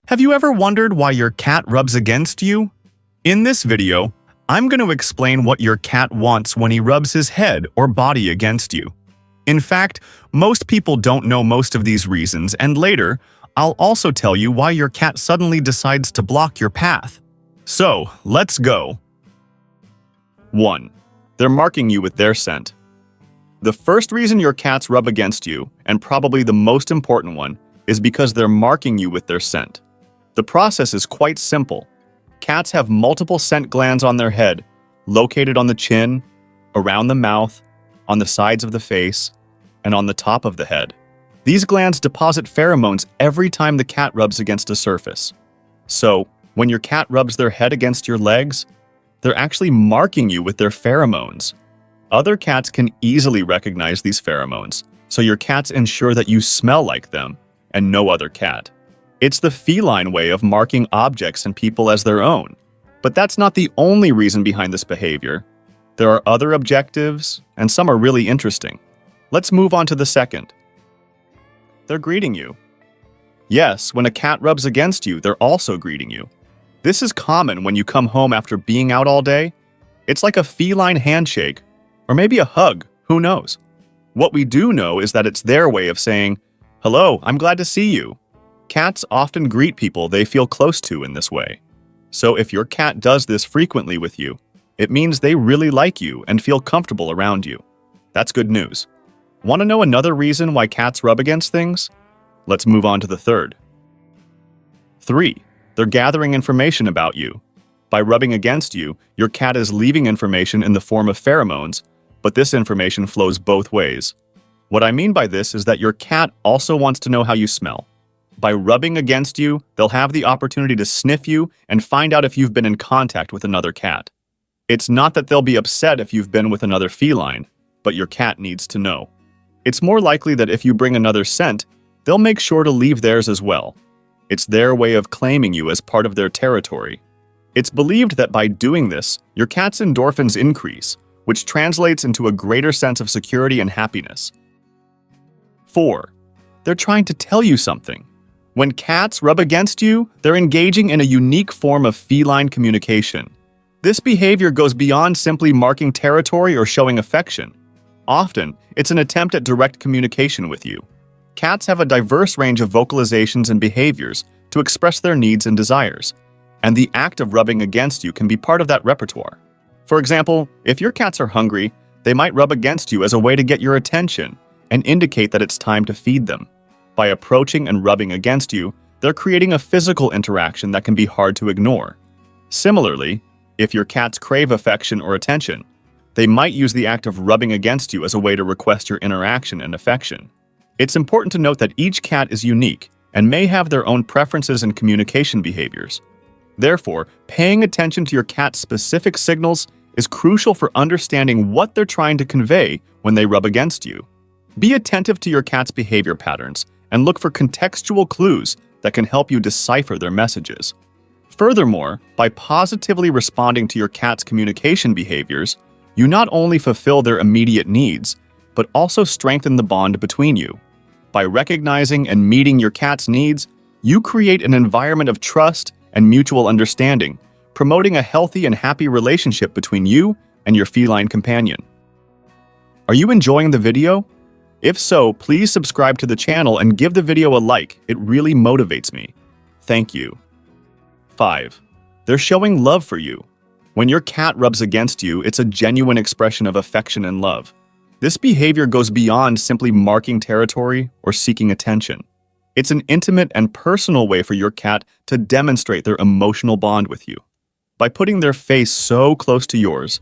Have you ever wondered why your cat rubs against you? In this video, I'm going to explain what your cat wants when he rubs his head or body against you. In fact, most people don't know most of these reasons, and later, I'll also tell you why your cat suddenly decides to block your path. So, let's go. 1. They're marking you with their scent. The first reason your cats rub against you, and probably the most important one, is because they're marking you with their scent. The process is quite simple. Cats have multiple scent glands on their head, located on the chin, around the mouth, on the sides of the face, and on the top of the head. These glands deposit pheromones every time the cat rubs against a surface. So, when your cat rubs their head against your legs, they're actually marking you with their pheromones. Other cats can easily recognize these pheromones, so your cats ensure that you smell like them, and no other cat. It's the feline way of marking objects and people as their own. But that's not the only reason behind this behavior. There are other objectives, and some are really interesting. Let's move on to the second. They're greeting you. Yes, when a cat rubs against you, they're also greeting you. This is common when you come home after being out all day. It's like a feline handshake, or maybe a hug, who knows? What we do know is that it's their way of saying, "Hello, I'm glad to see you." Cats often greet people they feel close to in this way. So if your cat does this frequently with you, it means they really like you and feel comfortable around you. That's good news. Want to know another reason why cats rub against things? Let's move on to the third. 3. They're gathering information about you. By rubbing against you, your cat is leaving information in the form of pheromones, but this information flows both ways. What I mean by this is that your cat also wants to know how you smell. By rubbing against you, they'll have the opportunity to sniff you and find out if you've been in contact with another cat. It's not that they'll be upset if you've been with another feline, but your cat needs to know. It's more likely that if you bring another scent, they'll make sure to leave theirs as well. It's their way of claiming you as part of their territory. It's believed that by doing this, your cat's endorphins increase, which translates into a greater sense of security and happiness. 4. They're trying to tell you something. When cats rub against you, they're engaging in a unique form of feline communication. This behavior goes beyond simply marking territory or showing affection. Often, it's an attempt at direct communication with you. Cats have a diverse range of vocalizations and behaviors to express their needs and desires, and the act of rubbing against you can be part of that repertoire. For example, if your cats are hungry, they might rub against you as a way to get your attention and indicate that it's time to feed them. By approaching and rubbing against you, they're creating a physical interaction that can be hard to ignore. Similarly, if your cats crave affection or attention, they might use the act of rubbing against you as a way to request your interaction and affection. It's important to note that each cat is unique and may have their own preferences and communication behaviors. Therefore, paying attention to your cat's specific signals is crucial for understanding what they're trying to convey when they rub against you. Be attentive to your cat's behavior patterns and look for contextual clues that can help you decipher their messages. Furthermore, by positively responding to your cat's communication behaviors, you not only fulfill their immediate needs, but also strengthen the bond between you. By recognizing and meeting your cat's needs, you create an environment of trust and mutual understanding, promoting a healthy and happy relationship between you and your feline companion. Are you enjoying the video? If so, please subscribe to the channel and give the video a like. It really motivates me. Thank you. 5. They're showing love for you. When your cat rubs against you, it's a genuine expression of affection and love. This behavior goes beyond simply marking territory or seeking attention. It's an intimate and personal way for your cat to demonstrate their emotional bond with you. By putting their face so close to yours,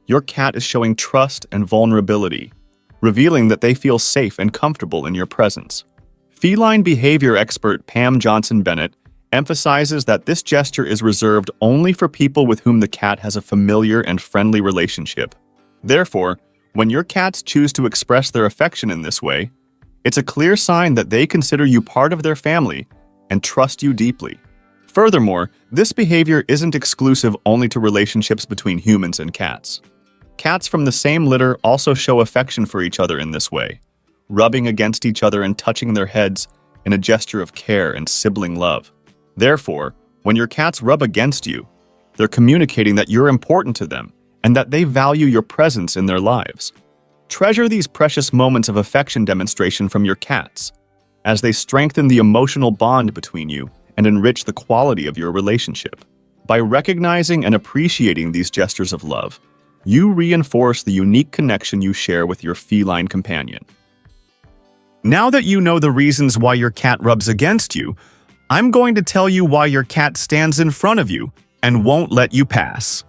your cat is showing trust and vulnerability, revealing that they feel safe and comfortable in your presence. Feline behavior expert Pam Johnson-Bennett emphasizes that this gesture is reserved only for people with whom the cat has a familiar and friendly relationship. Therefore, when your cats choose to express their affection in this way, it's a clear sign that they consider you part of their family and trust you deeply. Furthermore, this behavior isn't exclusive only to relationships between humans and cats. Cats from the same litter also show affection for each other in this way, rubbing against each other and touching their heads in a gesture of care and sibling love. Therefore, when your cats rub against you, they're communicating that you're important to them and that they value your presence in their lives. Treasure these precious moments of affection demonstration from your cats, as they strengthen the emotional bond between you and enrich the quality of your relationship. By recognizing and appreciating these gestures of love, you reinforce the unique connection you share with your feline companion. Now that you know the reasons why your cat rubs against you, I'm going to tell you why your cat stands in front of you and won't let you pass.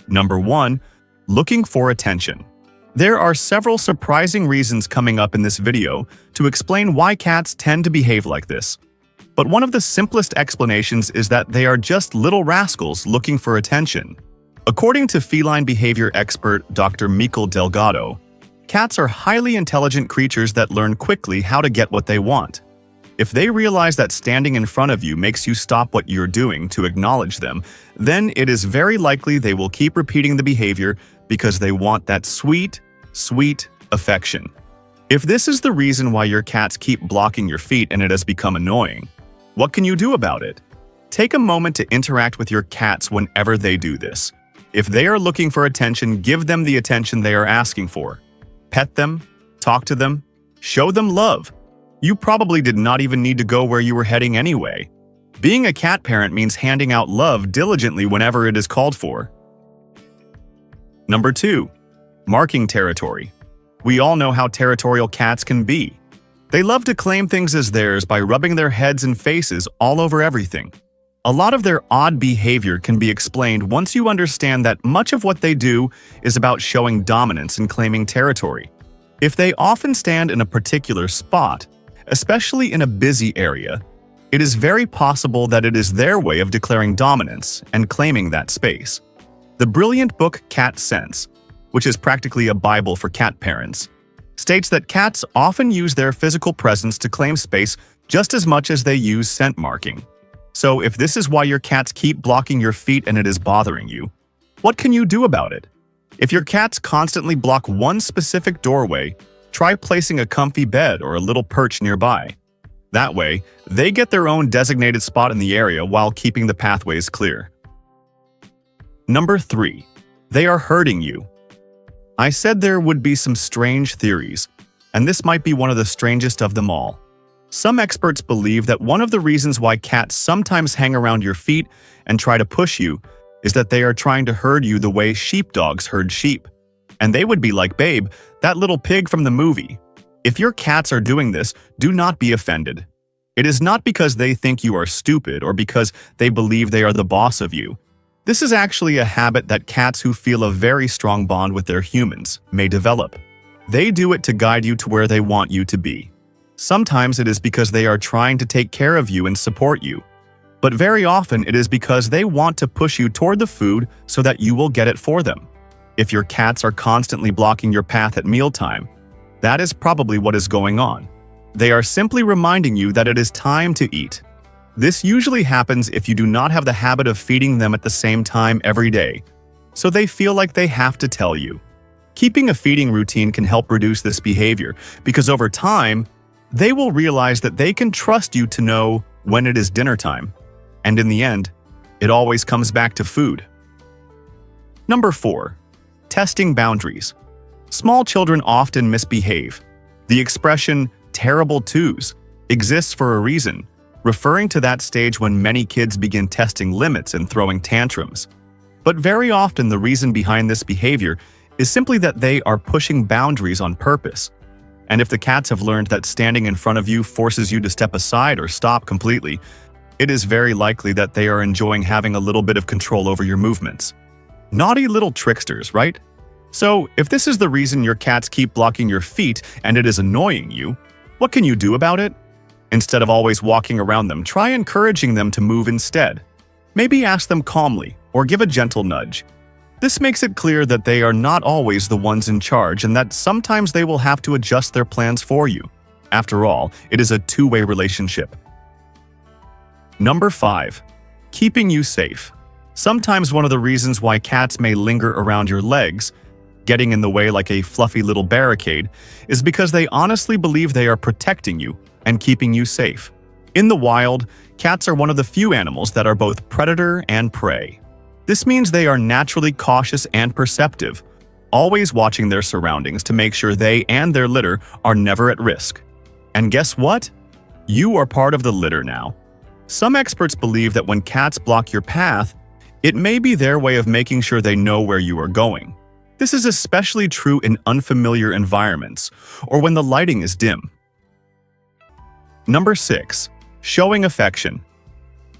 Number 1. Looking for attention. There are several surprising reasons coming up in this video to explain why cats tend to behave like this. But one of the simplest explanations is that they are just little rascals looking for attention. According to feline behavior expert Dr. Mikel Delgado, cats are highly intelligent creatures that learn quickly how to get what they want. If they realize that standing in front of you makes you stop what you're doing to acknowledge them, then it is very likely they will keep repeating the behavior because they want that sweet, sweet affection. If this is the reason why your cats keep blocking your feet and it has become annoying, what can you do about it? Take a moment to interact with your cats whenever they do this. If they are looking for attention, give them the attention they are asking for. Pet them, talk to them, show them love. You probably did not even need to go where you were heading anyway. Being a cat parent means handing out love diligently whenever it is called for. Number 2. Marking territory. We all know how territorial cats can be. They love to claim things as theirs by rubbing their heads and faces all over everything. A lot of their odd behavior can be explained once you understand that much of what they do is about showing dominance and claiming territory. If they often stand in a particular spot, especially in a busy area, it is very possible that it is their way of declaring dominance and claiming that space. The brilliant book Cat Sense, which is practically a Bible for cat parents, states that cats often use their physical presence to claim space just as much as they use scent marking. So if this is why your cats keep blocking your feet and it is bothering you, what can you do about it? If your cats constantly block one specific doorway, try placing a comfy bed or a little perch nearby. That way, they get their own designated spot in the area while keeping the pathways clear. Number 3. They are hurting you. I said there would be some strange theories, and this might be one of the strangest of them all. Some experts believe that one of the reasons why cats sometimes hang around your feet and try to push you is that they are trying to herd you the way sheepdogs herd sheep. And they would be like Babe, that little pig from the movie. If your cats are doing this, do not be offended. It is not because they think you are stupid or because they believe they are the boss of you. This is actually a habit that cats who feel a very strong bond with their humans may develop. They do it to guide you to where they want you to be. Sometimes it is because they are trying to take care of you and support you. But very often it is because they want to push you toward the food so that you will get it for them. If your cats are constantly blocking your path at mealtime, that is probably what is going on. They are simply reminding you that it is time to eat. This usually happens if you do not have the habit of feeding them at the same time every day, so they feel like they have to tell you. Keeping a feeding routine can help reduce this behavior because over time, they will realize that they can trust you to know when it is dinner time. And in the end, it always comes back to food. Number 4. Testing boundaries. Small children often misbehave. The expression, terrible twos, exists for a reason, referring to that stage when many kids begin testing limits and throwing tantrums. But very often the reason behind this behavior is simply that they are pushing boundaries on purpose. And if the cats have learned that standing in front of you forces you to step aside or stop completely, it is very likely that they are enjoying having a little bit of control over your movements. Naughty little tricksters, right? So, if this is the reason your cats keep blocking your feet and it is annoying you, what can you do about it? Instead of always walking around them, try encouraging them to move instead. Maybe ask them calmly or give a gentle nudge. This makes it clear that they are not always the ones in charge and that sometimes they will have to adjust their plans for you. After all, it is a two-way relationship. Number 5. Keeping you safe. Sometimes one of the reasons why cats may linger around your legs, getting in the way like a fluffy little barricade, is because they honestly believe they are protecting you and keeping you safe. In the wild, cats are one of the few animals that are both predator and prey. This means they are naturally cautious and perceptive, always watching their surroundings to make sure they and their litter are never at risk. And guess what? You are part of the litter now. Some experts believe that when cats block your path, it may be their way of making sure they know where you are going. This is especially true in unfamiliar environments or when the lighting is dim. Number 6. Showing affection.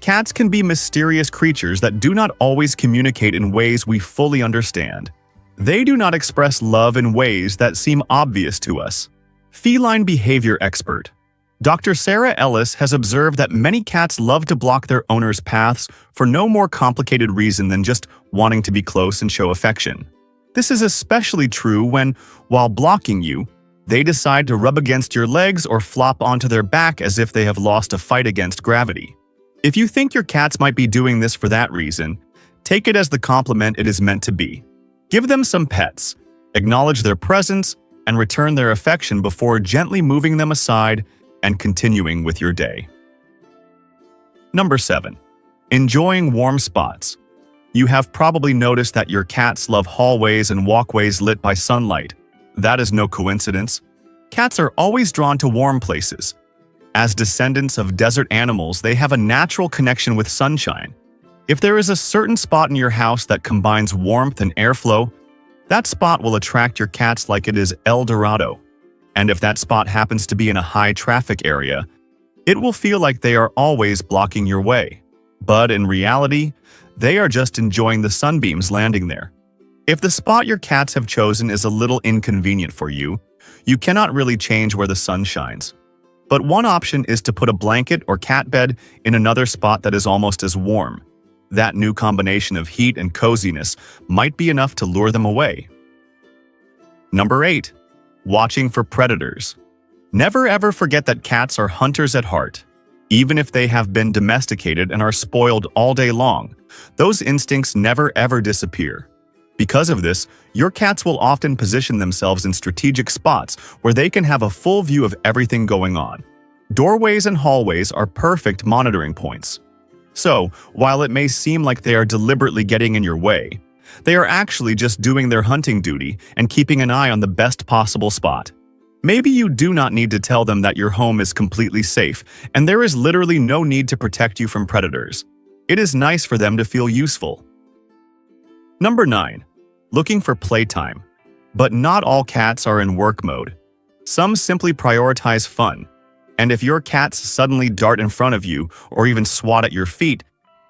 Cats can be mysterious creatures that do not always communicate in ways we fully understand. They do not express love in ways that seem obvious to us. Feline behavior expert Dr. Sarah Ellis has observed that many cats love to block their owners' paths for no more complicated reason than just wanting to be close and show affection. This is especially true when, while blocking you, they decide to rub against your legs or flop onto their back as if they have lost a fight against gravity. If you think your cats might be doing this for that reason, take it as the compliment it is meant to be. Give them some pets, acknowledge their presence, and return their affection before gently moving them aside and continuing with your day. Number 7. Enjoying warm spots. You have probably noticed that your cats love hallways and walkways lit by sunlight. That is no coincidence. Cats are always drawn to warm places. As descendants of desert animals, they have a natural connection with sunshine. If there is a certain spot in your house that combines warmth and airflow, that spot will attract your cats like it is El Dorado. And if that spot happens to be in a high-traffic area, it will feel like they are always blocking your way. But in reality, they are just enjoying the sunbeams landing there. If the spot your cats have chosen is a little inconvenient for you, you cannot really change where the sun shines. But one option is to put a blanket or cat bed in another spot that is almost as warm. That new combination of heat and coziness might be enough to lure them away. Number 8. Watching for predators. Never ever forget that cats are hunters at heart. Even if they have been domesticated and are spoiled all day long, those instincts never ever disappear. Because of this, your cats will often position themselves in strategic spots where they can have a full view of everything going on. Doorways and hallways are perfect monitoring points. So, while it may seem like they are deliberately getting in your way, they are actually just doing their hunting duty and keeping an eye on the best possible spot. Maybe you do not need to tell them that your home is completely safe and there is literally no need to protect you from predators. It is nice for them to feel useful. Number 9. Looking for playtime. But not all cats are in work mode. Some simply prioritize fun. And if your cats suddenly dart in front of you or even swat at your feet,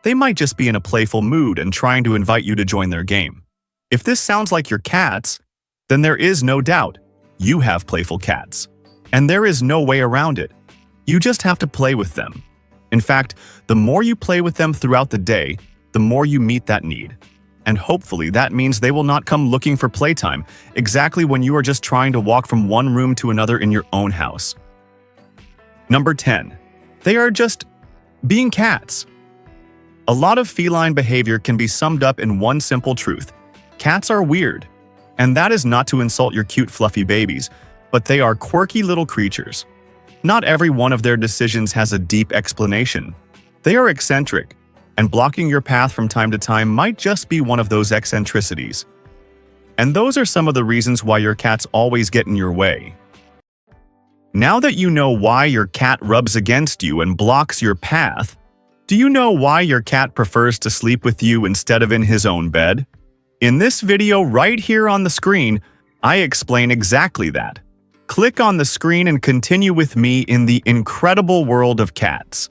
they might just be in a playful mood and trying to invite you to join their game. If this sounds like your cats, then there is no doubt you have playful cats. And there is no way around it. You just have to play with them. In fact, the more you play with them throughout the day, the more you meet that need. And hopefully that means they will not come looking for playtime exactly when you are just trying to walk from one room to another in your own house. Number 10. They are just being cats. A lot of feline behavior can be summed up in one simple truth. Cats are weird. And that is not to insult your cute fluffy babies, but they are quirky little creatures. Not every one of their decisions has a deep explanation. They are eccentric, and blocking your path from time to time might just be one of those eccentricities. And those are some of the reasons why your cats always get in your way. Now that you know why your cat rubs against you and blocks your path, do you know why your cat prefers to sleep with you instead of in his own bed? In this video right here on the screen, I explain exactly that. Click on the screen and continue with me in the incredible world of cats.